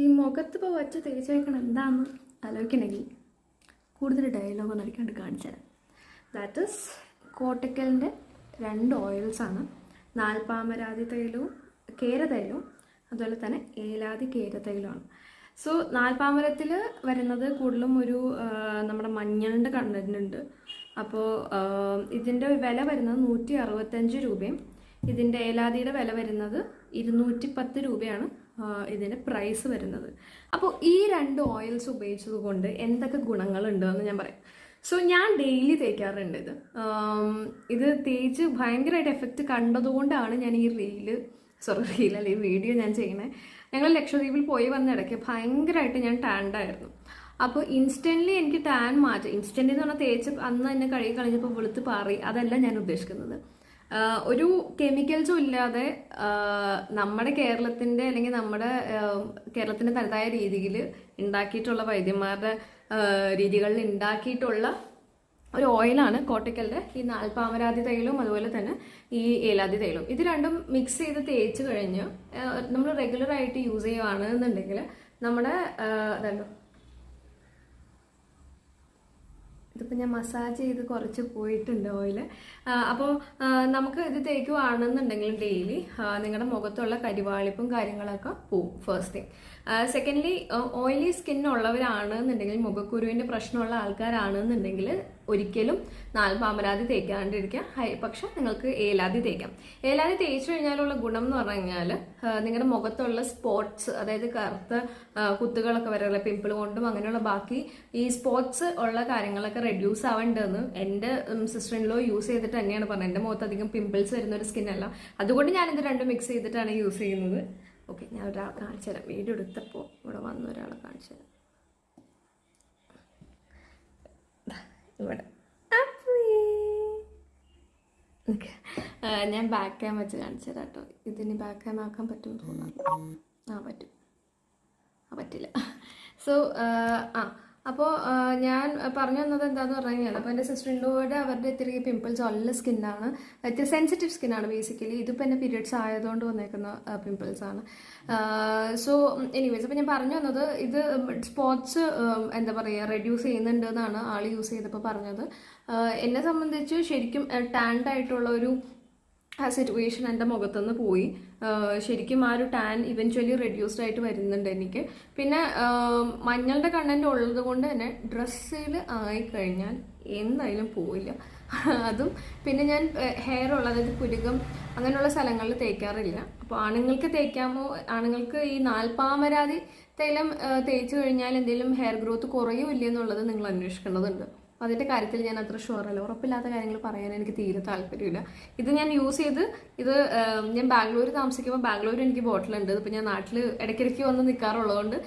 ഈ മുഖത്തിപ്പോൾ വച്ച് തേച്ചേക്കണം എന്താണെന്ന് ആലോചിക്കണമെങ്കിൽ കൂടുതൽ ഡയലോഗൊന്നും അടിക്കാണ്ട് കാണിച്ചു തരാം. That is കോട്ടക്കലിൻ്റെ 2 ഓയിൽസാണ്. നാൽപ്പാമരാതി തൈലവും കേരതൈലവും അതുപോലെ തന്നെ ഏലാതി കേരതൈലമാണ്. സോ നാൽപ്പാമരത്തിൽ വരുന്നത് കൂടുതലും ഒരു നമ്മുടെ മഞ്ഞളിൻ്റെ കണ്ടന്റ് ഉണ്ട്. അപ്പോൾ ഇതിൻ്റെ വില വരുന്നത് 165 രൂപയും ഇതിൻ്റെ ഏലാദിയുടെ വില വരുന്നത് 210 രൂപയാണ് ഇതിൻ്റെ പ്രൈസ് വരുന്നത്. അപ്പോൾ ഈ 2 ഓയിൽസ് ഉപയോഗിച്ചത് കൊണ്ട് എന്തൊക്കെ ഗുണങ്ങളുണ്ടെന്ന് ഞാൻ പറയാം. സോ ഞാൻ ഡെയിലി തേക്കാറുണ്ട് ഇത് തേച്ച് ഭയങ്കരമായിട്ട് എഫക്റ്റ് കണ്ടതുകൊണ്ടാണ് ഞാൻ ഈ റീലല്ല ഈ വീഡിയോ ഞാൻ ചെയ്യണേ. ഞങ്ങൾ ലക്ഷദ്വീപിൽ പോയി വന്ന ഇടയ്ക്ക് ഭയങ്കരമായിട്ട് ഞാൻ ടാൻഡായിരുന്നു. അപ്പോൾ ഇൻസ്റ്റൻ്റ്ലി എനിക്ക് ടാൻ മാറ്റും. ഇൻസ്റ്റൻ്റ് എന്ന് പറഞ്ഞാൽ തേച്ച് അന്ന് തന്നെ കഴുകി കളഞ്ഞപ്പോൾ വെളുത്ത് പാറി, അതല്ല ഞാൻ ഉദ്ദേശിക്കുന്നത്. ഒരു കെമിക്കൽസും ഇല്ലാതെ നമ്മുടെ കേരളത്തിൻ്റെ അല്ലെങ്കിൽ നമ്മുടെ കേരളത്തിൻ്റെ തനതായ രീതിയിൽ ഉണ്ടാക്കിയിട്ടുള്ള വൈദ്യന്മാരുടെ രീതികളിൽ ഉണ്ടാക്കിയിട്ടുള്ള ഒരു ഓയിലാണ് കോട്ടക്കലിൻ്റെ ഈ നാൽപ്പാമരാതി തൈലവും അതുപോലെ തന്നെ ഈ ഏലാതി തൈലവും. ഇത് രണ്ടും മിക്സ് ചെയ്ത് തേച്ച് കഴിഞ്ഞ് നമ്മൾ റെഗുലറായിട്ട് യൂസ് ചെയ്യുകയാണെന്നുണ്ടെങ്കിൽ നമ്മുടെ അതല്ലോ ഇതിപ്പോൾ ഞാൻ മസാജ് ചെയ്ത് കുറച്ച് പോയിട്ടുണ്ട് ഓയിൽ. അപ്പോൾ നമുക്ക് ഇത് തേക്കുവാണെന്നുണ്ടെങ്കിൽ ഡെയിലി നിങ്ങളുടെ മുഖത്തുള്ള കരിവാളിപ്പും കാര്യങ്ങളൊക്കെ പോവും. First thing. സെക്കൻഡ്ലി ഓയിലി സ്കിന്നുള്ളവരാണെന്നുണ്ടെങ്കിൽ മുഖക്കുരുവിൻ്റെ പ്രശ്നമുള്ള ആൾക്കാരാണെന്നുണ്ടെങ്കിൽ ഒരിക്കലും നാൽപ്പാമരാതി തേക്കാണ്ടിരിക്കുക. പക്ഷെ നിങ്ങൾക്ക് ഏലാതി തേക്കാം. ഏലാതി തേച്ചു കഴിഞ്ഞാലുള്ള ഗുണം എന്ന് പറഞ്ഞു കഴിഞ്ഞാൽ നിങ്ങളുടെ മുഖത്തുള്ള സ്പോട്ട്സ്, അതായത് കറുത്ത കുത്തുകളൊക്കെ വരെയുള്ള പിമ്പിൾ കൊണ്ടും അങ്ങനെയുള്ള ബാക്കി ഈ സ്പോട്ട്സ് ഉള്ള കാര്യങ്ങളൊക്കെ റെഡ്യൂസ് ആവേണ്ടതെന്ന് എൻ്റെ സിസ്റ്റർ ഇൻ ലോ യൂസ് ചെയ്തിട്ട് തന്നെയാണ് പറഞ്ഞത്. എൻ്റെ മുഖത്ത് അധികം പിമ്പിൾസ് വരുന്ന ഒരു സ്കിന്നല്ല, അതുകൊണ്ട് ഞാനിത് രണ്ടും മിക്സ് ചെയ്തിട്ടാണ് യൂസ് ചെയ്യുന്നത്. ഓക്കെ, ഞാൻ ഒരാളെ കാണിച്ചു തരാം. വീഡിയോ എടുത്തപ്പോൾ ഇവിടെ വന്ന ഒരാളെ കാണിച്ചു തരാം. ഇവിടെ ഞാൻ ബാക്ക് ക്യാം വെച്ച് കാണിച്ചു തരാം കേട്ടോ. ഇതിന് ബാക്ക് ക്യാം ആക്കാൻ പറ്റുമെന്ന് തോന്നുന്നു. പറ്റും. പറ്റില്ല. സോ അപ്പോൾ ഞാൻ പറഞ്ഞു തന്നത് എന്താണെന്ന് പറഞ്ഞു കഴിഞ്ഞാൽ, അപ്പോൾ എൻ്റെ സിസ്റ്റർ ഇൻ ലോയുടെ അവരുടെ ഇത്തിരി പിമ്പിൾസ് ഉള്ള സ്കിന്നാണ്, ഇത്തിരി സെൻസിറ്റീവ് സ്കിന്നാണ് ബേസിക്കലി. ഇതിപ്പോൾ എൻ്റെ പീരിയഡ്സ് ആയതുകൊണ്ട് വന്നേക്കുന്ന പിമ്പിൾസാണ്. സോ എനിവേസ്, അപ്പോൾ ഞാൻ പറഞ്ഞു വന്നത് ഇത് സ്പോട്ട്സ് എന്താ പറയുക റെഡ്യൂസ് ചെയ്യുന്നുണ്ട് എന്നാണ് ആൾ യൂസ് ചെയ്തപ്പോൾ പറഞ്ഞത്. എന്നെ സംബന്ധിച്ച് ശരിക്കും ടാൻഡ് ആയിട്ടുള്ള ഒരു സിറ്റുവേഷൻ എൻ്റെ മുഖത്തുനിന്ന് പോയി. ശരിക്കും ആ ഒരു ടാൻ ഇവൻച്വലി റെഡ്യൂസ്ഡ് ആയിട്ട് വരുന്നുണ്ട് എനിക്ക്. പിന്നെ മഞ്ഞളുടെ കണ്ടന്റ് ഉള്ളത് കൊണ്ട് തന്നെ ഡ്രസ്സിൽ ആയിക്കഴിഞ്ഞാൽ എന്തായാലും പോവില്ല. അതും പിന്നെ ഞാൻ ഹെയർ ഉള്ള, അതായത് പുരുകം അങ്ങനെയുള്ള സ്ഥലങ്ങളിൽ തേക്കാറില്ല. അപ്പോൾ ആണുങ്ങൾക്ക് തേക്കാമോ, ആണുങ്ങൾക്ക് ഈ നാൽപ്പാമരാതി തൈലം തേച്ച് കഴിഞ്ഞാൽ എന്തെങ്കിലും ഹെയർ ഗ്രോത്ത് കുറയോ ഇല്ലേ എന്നുള്ളത് നിങ്ങൾ അന്വേഷിക്കേണ്ടതുണ്ട്. അതിൻ്റെ കാര്യത്തിൽ ഞാൻ അത്ര ഷുവറല്ല. ഉറപ്പില്ലാത്ത കാര്യങ്ങൾ പറയാൻ എനിക്ക് തീരെ താല്പര്യമില്ല. ഇത് ഞാൻ യൂസ് ചെയ്ത് ഞാൻ ബാംഗ്ലൂർ താമസിക്കുമ്പോൾ ബാംഗ്ലൂർ എനിക്ക് ബോട്ടിലുണ്ട്. ഇപ്പം ഞാൻ നാട്ടിൽ ഇടയ്ക്കിടയ്ക്ക് വന്ന് നിൽക്കാറുള്ളതുകൊണ്ട്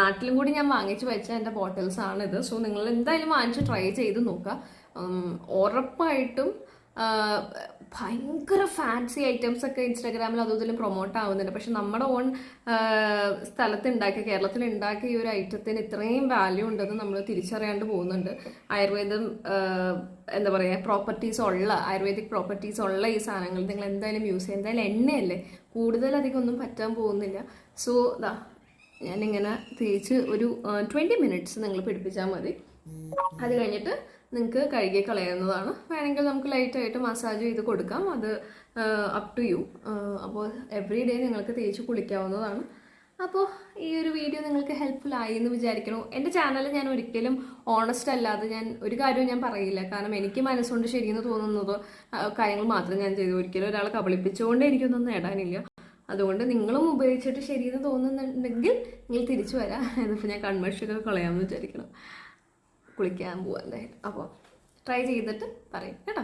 നാട്ടിലും കൂടി ഞാൻ വാങ്ങിച്ച് വെച്ച എൻ്റെ ബോട്ടിൽസാണിത്. സോ നിങ്ങൾ എന്തായാലും വാങ്ങിച്ച് ട്രൈ ചെയ്ത് നോക്കുക. ഉറപ്പായിട്ടും ഭയങ്കര ഫാൻസി ഐറ്റംസ് ഒക്കെ ഇൻസ്റ്റാഗ്രാമിൽ അതും പ്രൊമോട്ട് ആവുന്നുണ്ട്. പക്ഷെ നമ്മുടെ ഓൺ സ്ഥലത്ത് ഉണ്ടാക്കിയ, കേരളത്തിൽ ഉണ്ടാക്കിയ ഈ ഒരു ഐറ്റത്തിന് ഇത്രയും വാല്യൂ ഉണ്ടെന്ന് നമ്മൾ തിരിച്ചറിയാണ്ട് പോകുന്നുണ്ട്. ആയുർവേദം എന്താ പറയുക ആയുർവേദിക് പ്രോപ്പർട്ടീസ് ഉള്ള ഈ സാധനങ്ങൾ നിങ്ങൾ എന്തായാലും യൂസ് ചെയ്യുക. എന്തായാലും എണ്ണയല്ലേ, കൂടുതലധികം ഒന്നും പറ്റാൻ പോകുന്നില്ല. സോ ഞാനിങ്ങനെ തേച്ച് ഒരു 20 മിനിറ്റ്സ് നിങ്ങൾ പിടിപ്പിച്ചാൽ മതി. അത് കഴിഞ്ഞിട്ട് നിങ്ങൾക്ക് കഴുകി കളയാവുന്നതാണ്. വേണമെങ്കിൽ നമുക്ക് ലൈറ്റായിട്ട് മസാജ് ചെയ്ത് കൊടുക്കാം. അത് അപ് ടു യു. അപ്പോൾ എവറി ഡേ നിങ്ങൾക്ക് തേച്ച് കുളിക്കാവുന്നതാണ്. അപ്പോൾ ഈ ഒരു വീഡിയോ നിങ്ങൾക്ക് ഹെൽപ്ഫുൾ ആയി എന്ന് വിചാരിക്കണു. എൻ്റെ ചാനൽ ഞാൻ ഒരിക്കലും ഓണസ്റ്റ് അല്ലാതെ ഞാൻ ഒരു കാര്യവും ഞാൻ പറയില്ല. കാരണം എനിക്ക് മനസ്സുകൊണ്ട് ശരിയെന്ന് തോന്നുന്നത് കാര്യങ്ങൾ മാത്രം ഞാൻ ചെയ്തു. ഒരിക്കലും ഒരാളെ കബളിപ്പിച്ചുകൊണ്ട് എനിക്കൊന്നും നേടാനില്ല. അതുകൊണ്ട് നിങ്ങളും ഉപയോഗിച്ചിട്ട് ശരിയെന്ന് തോന്നുന്നുണ്ടെങ്കിൽ നിങ്ങൾ തിരിച്ചു വരാം. ഇതിപ്പോൾ ഞാൻ കൺമഷിയൊക്കെ കളയാമെന്ന് വിചാരിക്കണം. കുളിക്കാൻ പോവാം എന്തായാലും. അപ്പോൾ ട്രൈ ചെയ്തിട്ട് പറയും കേട്ടോ.